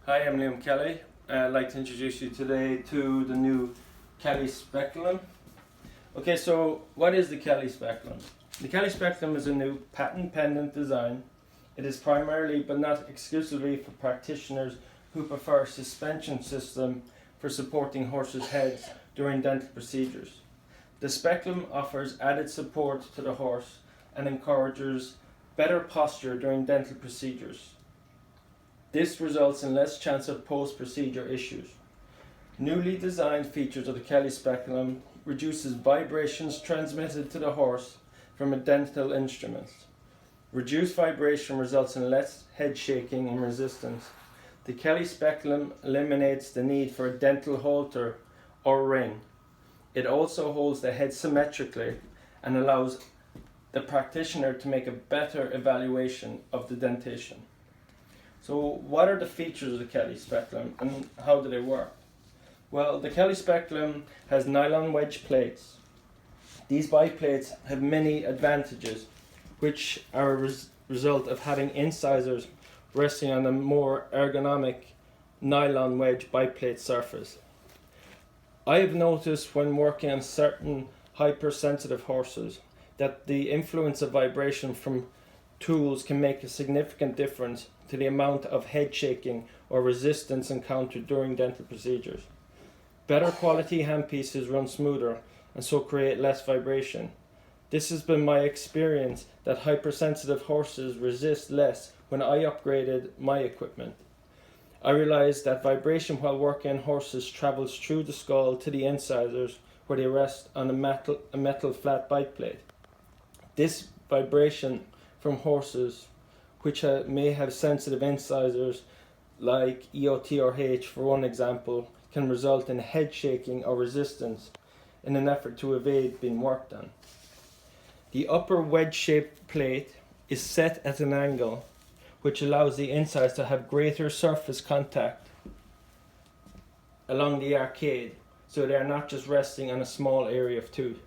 Hi, I'm Liam Kelly. I'd like to introduce you today to the new Kelly Speculum. Okay, so what is the Kelly Speculum? The Kelly Speculum is a new patent-pending design. It is primarily, but not exclusively, for practitioners who prefer a suspension system for supporting horses' heads during dental procedures. The Speculum offers added support to the horse and encourages better posture during dental procedures. This results in less chance of post-procedure issues. Newly designed features of the Kelly Speculum reduces vibrations transmitted to the horse from a dental instrument. Reduced vibration results in less head shaking and resistance. The Kelly Speculum eliminates the need for a dental halter or ring. It also holds the head symmetrically and allows the practitioner to make a better evaluation of the dentition. So what are the features of the Kelly Speculum and how do they work? Well, the Kelly Speculum has nylon wedge plates. These biplates have many advantages, which are a result of having incisors resting on a more ergonomic nylon wedge biplate surface. I have noticed when working on certain hypersensitive horses that the influence of vibration from tools can make a significant difference to the amount of head shaking or resistance encountered during dental procedures. Better quality handpieces run smoother and so create less vibration. This has been my experience that hypersensitive horses resist less when I upgraded my equipment. I realized that vibration while working on horses travels through the skull to the incisors where they rest on a metal flat biplate. This vibration from horses which may have sensitive incisors like EOT or H, for one example, can result in head shaking or resistance in an effort to evade being worked on. The upper wedge-shaped plate is set at an angle which allows the incisors to have greater surface contact along the arcade, so they are not just resting on a small area of tooth.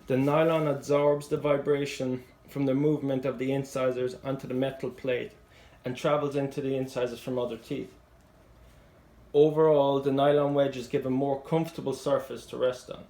The nylon absorbs the vibration from the movement of the incisors onto the metal plate and travels into the incisors from other teeth. Overall, the nylon wedges give a more comfortable surface to rest on.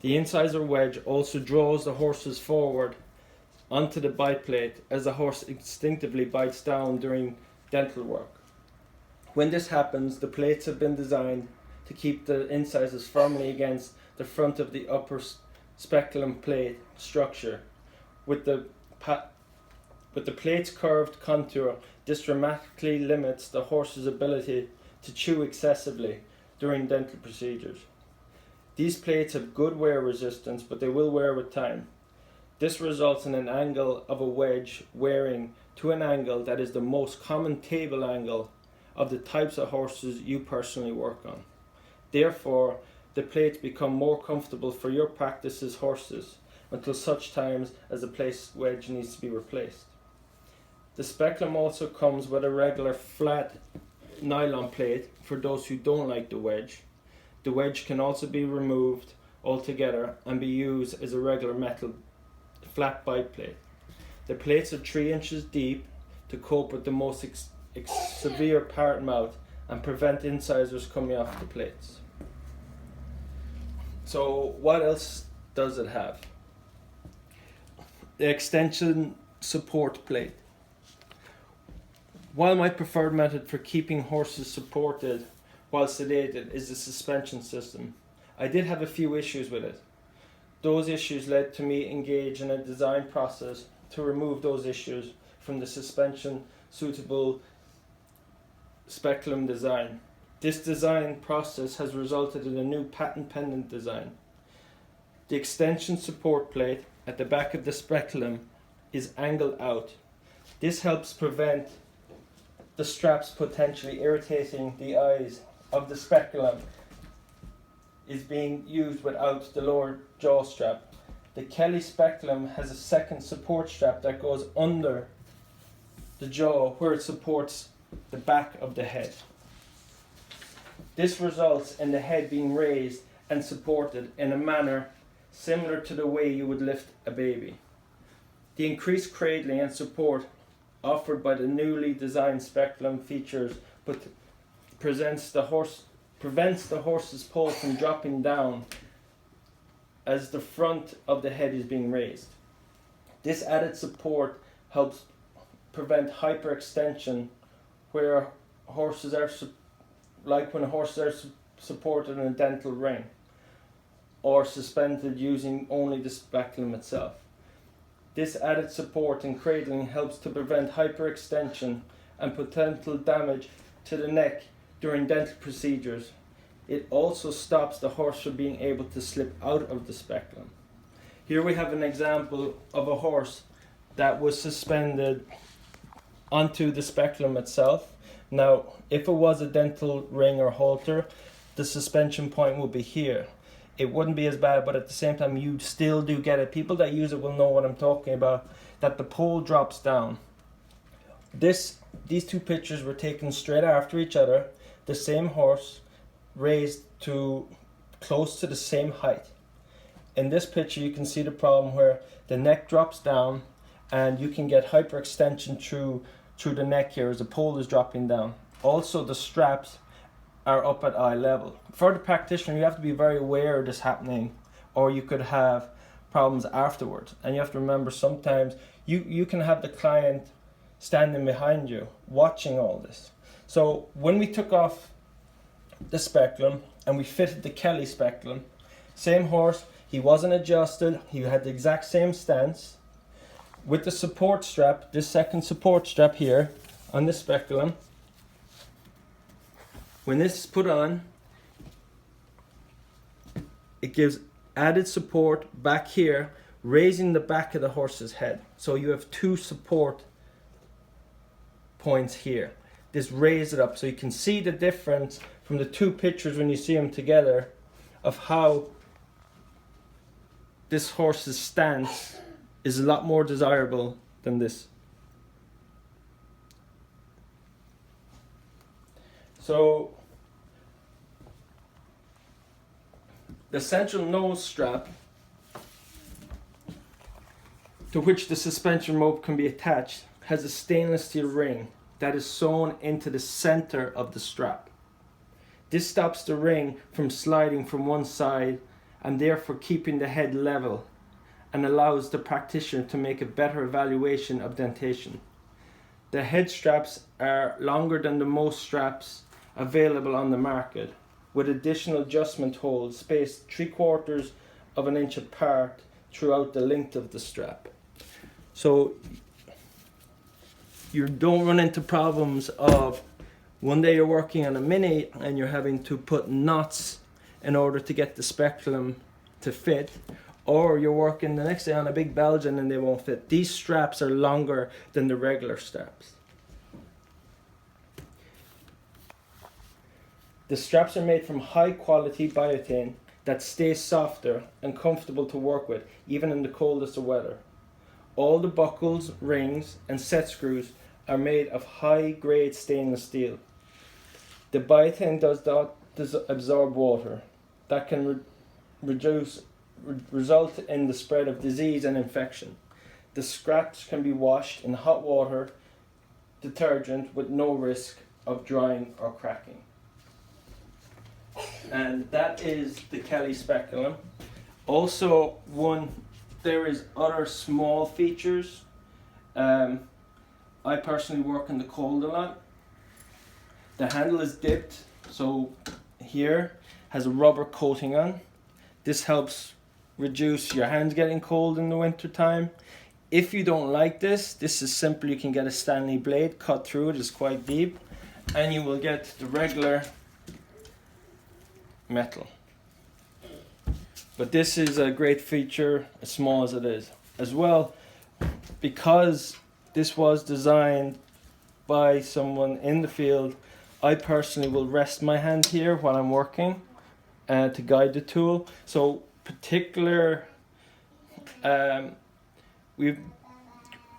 The incisor wedge also draws the horses forward onto the biplate as the horse instinctively bites down during dental work. When this happens, the plates have been designed to keep the incisors firmly against the front of the upper speculum plate structure. With the plate's curved contour, this dramatically limits the horse's ability to chew excessively during dental procedures. These plates have good wear resistance, but they will wear with time. This results in an angle of a wedge wearing to an angle that is the most common table angle of the types of horses you personally work on. Therefore, the plates become more comfortable for your practice's horses until such times as the place wedge needs to be replaced. The Speculum also comes with a regular flat nylon plate for those who don't like the wedge. The wedge can also be removed altogether and be used as a regular metal flat biplate. The plates are 3 inches deep to cope with the most severe part mouth and prevent incisors coming off the plates. So what else does it have? The extension support plate. While my preferred method for keeping horses supported while sedated is the suspension system, I did have a few issues with it. Those issues led to me engage in a design process to remove those issues from the suspension suitable Speculum design. This design process has resulted in a new patent pending design. The extension support plate at the back of the Speculum is angled out. This helps prevent the straps potentially irritating the eyes of the Speculum is being used without the lower jaw strap. The Kelly Speculum has a second support strap that goes under the jaw where it supports the back of the head. This results in the head being raised and supported in a manner similar to the way you would lift a baby. The increased cradling and support offered by the newly designed Speculum features prevents the horse's pole from dropping down as the front of the head is being raised. This added support helps prevent hyperextension, where horses are when horses are supported in a dental ring or suspended using only the speculum itself. This added support in cradling helps to prevent hyperextension and potential damage to the neck during dental procedures. It also stops the horse from being able to slip out of the speculum. Here we have an example of a horse that was suspended onto the speculum itself. Now, if it was a dental ring or halter, the suspension point would be here. It wouldn't be as bad, but at the same time, you still do get it. People that use it will know what I'm talking about, that the pole drops down. These two pictures were taken straight after each other, the same horse, raised to close to the same height. In this picture, you can see the problem where the neck drops down and you can get hyperextension through the neck here as the pole is dropping down. Also, the straps are up at eye level. For the practitioner, you have to be very aware of this happening, or you could have problems afterwards. And you have to remember, sometimes you can have the client standing behind you watching all this. So when we took off the speculum and we fitted the Kelly speculum, same horse, he wasn't adjusted, he had the exact same stance. With the support strap, this second support strap here on the speculum, when this is put on, it gives added support back here, raising the back of the horse's head. So you have two support points here. This raises it up, so you can see the difference from the two pictures when you see them together of how this horse's stance is a lot more desirable than this. So the central nose strap, to which the suspension rope can be attached, has a stainless steel ring that is sewn into the center of the strap. This stops the ring from sliding from one side and therefore keeping the head level, and allows the practitioner to make a better evaluation of dentation. The head straps are longer than the most straps available on the market, with additional adjustment holes spaced 3/4 of an inch apart throughout the length of the strap. So you don't run into problems of one day you're working on a mini and you're having to put knots in order to get the speculum to fit, or you're working the next day on a big Belgian and they won't fit. These straps are longer than the regular straps. The straps are made from high quality biotin that stays softer and comfortable to work with, even in the coldest of weather. All the buckles, rings and set screws are made of high grade stainless steel. The biotin does not absorb water. That can result in the spread of disease and infection. The scraps can be washed in hot water detergent with no risk of drying or cracking. And that is the Kelly speculum. Also, there is other small features. I personally work in the cold a lot. The handle is dipped, so here has a rubber coating on. This helps reduce your hands getting cold in the winter time. If you don't like this is simple. You can get a Stanley blade, cut through it, it's quite deep, and you will get the regular metal. But this is a great feature, as small as it is. As well, because this was designed by someone in the field, I personally will rest my hand here while I'm working to guide the tool. So we've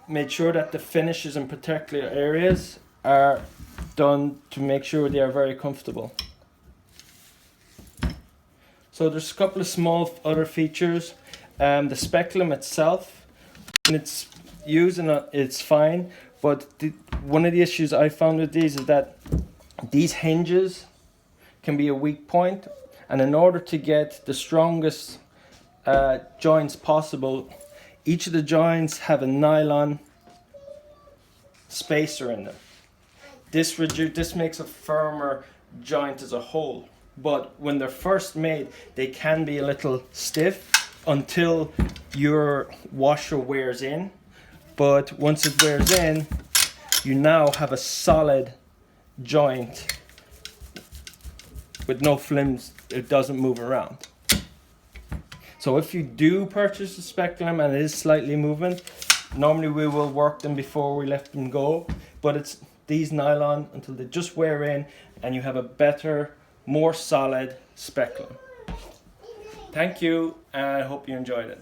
made sure that the finishes in particular areas are done to make sure they are very comfortable. So there's a couple of small other features. The speculum itself, when it's used, it's fine, but one of the issues I found with these is that these hinges can be a weak point, and in order to get the strongest joints possible, each of the joints have a nylon spacer in them. This makes a firmer joint as a whole, but when they're first made, they can be a little stiff until your washer wears in. But once it wears in, you now have a solid joint with no flims. It doesn't move around. So if you do purchase a Speculum and it is slightly moving, normally we will work them before we let them go, but it's these nylon until they just wear in and you have a better, more solid Speculum. Thank you, and I hope you enjoyed it.